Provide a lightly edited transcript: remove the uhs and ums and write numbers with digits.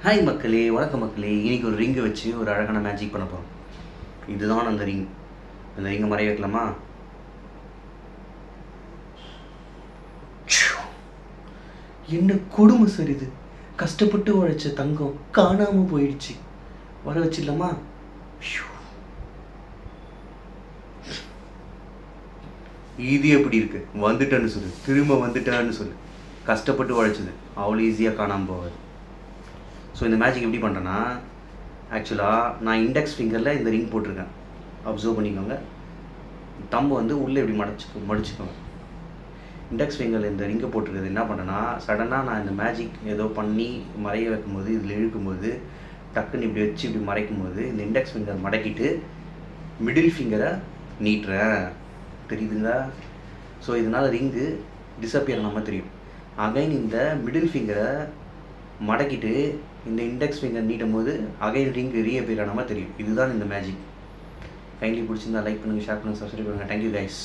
Hi மக்களே, வணக்கம் மக்களே. இன்றைக்கி ஒரு ரிங்கை வச்சு ஒரு அழகான மேஜிக் பண்ண போகிறோம். இதுதான் அந்த ரிங். அந்த ரிங்கை மறைய வைக்கலாமா? என்ன கொடுமை சார் இது! கஷ்டப்பட்டு உழைச்ச தங்கம் காணாமல் போயிடுச்சு. வர வச்சிடலாமா? இது எப்படி இருக்கு? வந்துட்டேன்னு சொல்லு, திரும்ப வந்துட்டான்னு சொல்லு. கஷ்டப்பட்டு உழைச்சது அவ்வளோ ஈஸியாக காணாமல் போகாது. ஸோ இந்த மேஜிக் எப்படி பண்ணுறேன்னா, ஆக்சுவலாக நான் இண்டெக்ஸ் ஃபிங்கரில் இந்த ரிங் போட்டிருக்கேன். அப்சர்வ் பண்ணிக்கோங்க. தம்பு வந்து உள்ளே இப்படி மடிச்சுக்கோங்க. இண்டெக்ஸ் ஃபிங்கரில் இந்த ரிங்கை போட்டிருக்கிறது என்ன பண்ணுறேன்னா, சடனாக நான் இந்த மேஜிக் ஏதோ பண்ணி மறைய வைக்கும்போது, இதில் இழுக்கும்போது, டக்குன்னு இப்படி வச்சு இப்படி மறைக்கும்போது இந்த இண்டெக்ஸ் ஃபிங்கர் மடக்கிட்டு மிடில் ஃபிங்கரை நீட்டுறேன். தெரியுதுங்களா? ஸோ இதனால் ரிங்கு டிஸப்பியர் நம்ம தெரியும். அகைன் இந்த மிடில் ஃபிங்கரை மடக்கிட்டு இந்த இண்டெக்ஸ் ஃபிங்கர் நீட்டும் போது அகைன் ரிங் ரீஅப்பியர் ஆன மாதிரி தெரியும். இதுதான் இந்த மேஜிக். கைண்ட்லி பிடிச்சிருந்தா லைக் பண்ணுங்கள், ஷேர் பண்ணுங்கள், சப்ஸ்கிரைப் பண்ணுங்கள். Thank you guys.